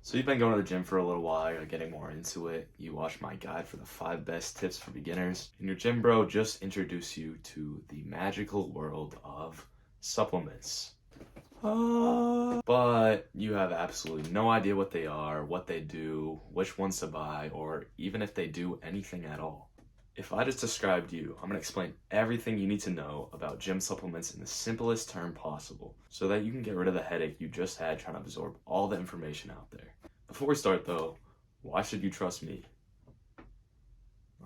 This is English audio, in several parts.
So you've been going to the gym for a little while, you're getting more into it. You watched my guide for the 5 best tips for beginners. And your gym bro just introduced you to the magical world of supplements. But you have absolutely no idea what they are, what they do, which ones to buy, or even if they do anything at all. If I just described you, I'm going to explain everything you need to know about gym supplements in the simplest term possible so that you can get rid of the headache you just had trying to absorb all the information out there. Before we start though, why should you trust me?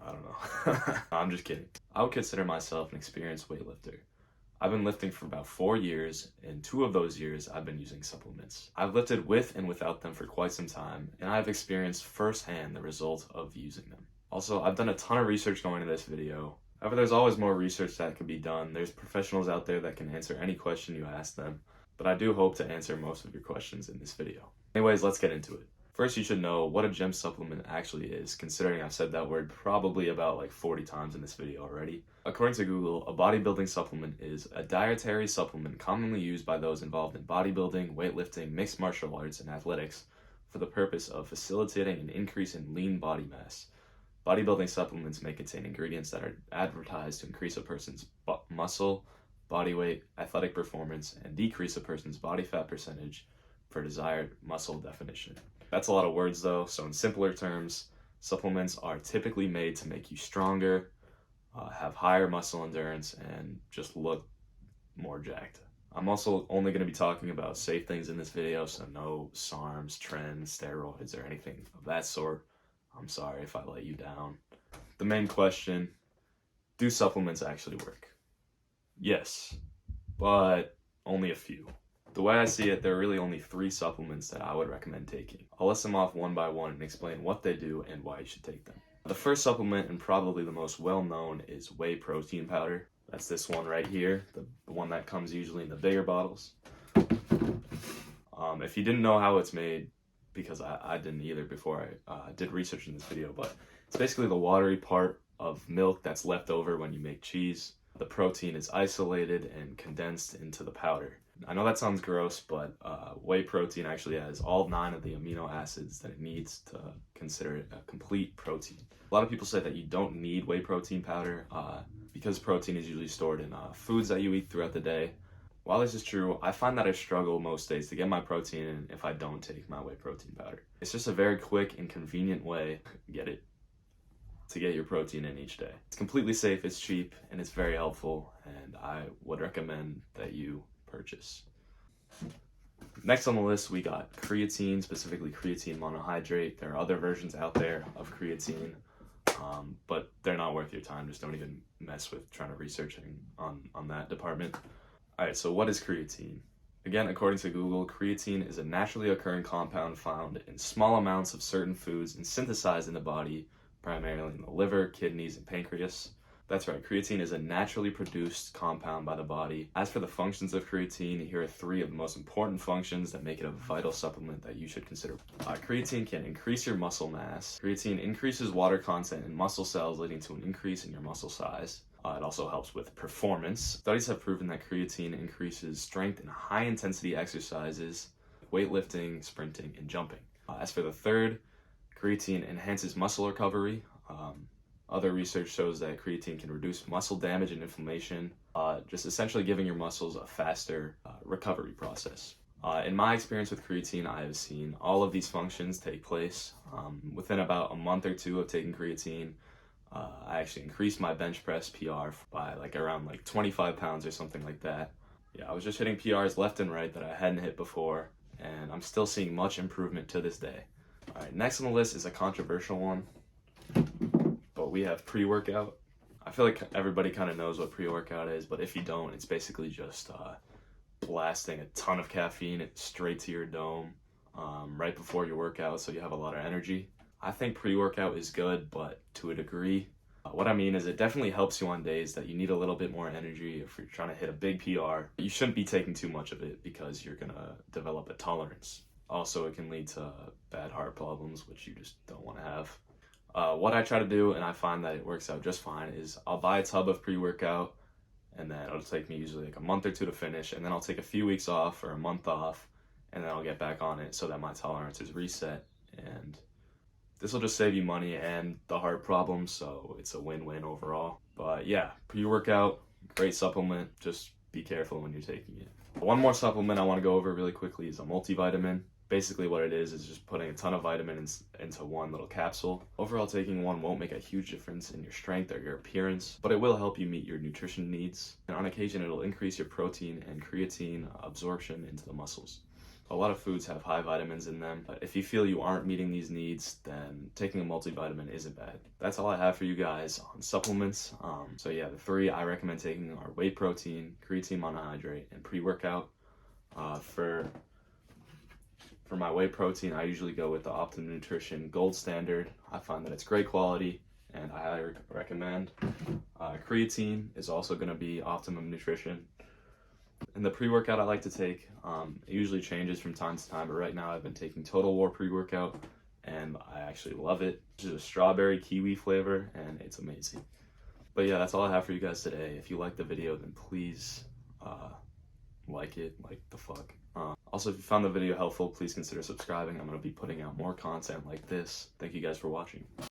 I don't know. I'm just kidding. I would consider myself an experienced weightlifter. I've been lifting for about 4 years, and 2 of those years I've been using supplements. I've lifted with and without them for quite some time, and I've experienced firsthand the result of using them. Also, I've done a ton of research going into this video. However, there's always more research that could be done. There's professionals out there that can answer any question you ask them, but I do hope to answer most of your questions in this video. Anyways, let's get into it. First, you should know what a gym supplement actually is, considering I've said that word probably about like 40 times in this video already. According to Google, a bodybuilding supplement is a dietary supplement commonly used by those involved in bodybuilding, weightlifting, mixed martial arts, and athletics for the purpose of facilitating an increase in lean body mass. Bodybuilding supplements may contain ingredients that are advertised to increase a person's muscle, body weight, athletic performance, and decrease a person's body fat percentage for desired muscle definition. That's a lot of words though, so in simpler terms, supplements are typically made to make you stronger, have higher muscle endurance, and just look more jacked. I'm also only going to be talking about safe things in this video, so no SARMs, trends, steroids, or anything of that sort. I'm sorry if I let you down. The main question, do supplements actually work? Yes, but only a few. The way I see it, there are really only 3 supplements that I would recommend taking. I'll list them off one by one and explain what they do and why you should take them. The first supplement, and probably the most well-known, is whey protein powder. That's this one right here, the one that comes usually in the bigger bottles. If you didn't know how it's made, because I didn't either before I did research in this video, but it's basically the watery part of milk that's left over when you make cheese. The protein is isolated and condensed into the powder. I know that sounds gross, but whey protein actually has all 9 of the amino acids that it needs to consider it a complete protein. A lot of people say that you don't need whey protein powder because protein is usually stored in foods that you eat throughout the day. While this is true, I find that I struggle most days to get my protein in if I don't take my whey protein powder. It's just a very quick and convenient way to get your protein in each day. It's completely safe, it's cheap, and it's very helpful, and I would recommend that you purchase. Next on the list, we got creatine, specifically creatine monohydrate. There are other versions out there of creatine, but they're not worth your time. Just don't even mess with trying to research on that department. Alright, so what is creatine? Again, according to Google, creatine is a naturally occurring compound found in small amounts of certain foods and synthesized in the body, primarily in the liver, kidneys, and pancreas. That's right, creatine is a naturally produced compound by the body. As for the functions of creatine, here are 3 of the most important functions that make it a vital supplement that you should consider. Creatine can increase your muscle mass. Creatine increases water content in muscle cells, leading to an increase in your muscle size. It also helps with performance. Studies have proven that creatine increases strength in high-intensity exercises, weightlifting, sprinting, and jumping. As for the third, creatine enhances muscle recovery. Other research shows that creatine can reduce muscle damage and inflammation, just essentially giving your muscles a faster recovery process. In my experience with creatine, I have seen all of these functions take place. Within about a month or 2 of taking creatine, I actually increased my bench press PR by around 25 pounds or something like that. Yeah, I was just hitting PRs left and right that I hadn't hit before, and I'm still seeing much improvement to this day. Alright, next on the list is a controversial one, but we have pre-workout. I feel like everybody kind of knows what pre-workout is, but if you don't, it's basically just blasting a ton of caffeine straight to your dome right before your workout so you have a lot of energy. I think pre-workout is good, but to a degree. What I mean is it definitely helps you on days that you need a little bit more energy. If you're trying to hit a big PR, you shouldn't be taking too much of it because you're going to develop a tolerance. Also, it can lead to bad heart problems, which you just don't want to have. What I try to do, and I find that it works out just fine, is I'll buy a tub of pre-workout, and then it'll take me usually a month or 2 to finish, and then I'll take a few weeks off or a month off, and then I'll get back on it so that my tolerance is reset. And this will just save you money and the heart problems, so it's a win-win overall. But yeah, pre-workout, great supplement. Just be careful when you're taking it. One more supplement I want to go over really quickly is a multivitamin. Basically what it is just putting a ton of vitamins into one little capsule. Overall, taking one won't make a huge difference in your strength or your appearance, but it will help you meet your nutrition needs. And on occasion, it'll increase your protein and creatine absorption into the muscles. A lot of foods have high vitamins in them, but if you feel you aren't meeting these needs, then taking a multivitamin isn't bad. That's all I have for you guys on supplements. So yeah, the 3 I recommend taking are whey protein, creatine monohydrate, and pre-workout. For my whey protein, I usually go with the Optimum Nutrition Gold Standard. I find that it's great quality, and I highly recommend. Creatine is also going to be Optimum Nutrition. And the pre-workout I like to take, it usually changes from time to time, but right now I've been taking Total War pre-workout, and I actually love it. It's a strawberry kiwi flavor, and it's amazing. But yeah, that's all I have for you guys today. If you liked the video, then please like it, like the fuck. Also, if you found the video helpful, please consider subscribing. I'm going to be putting out more content like this. Thank you guys for watching.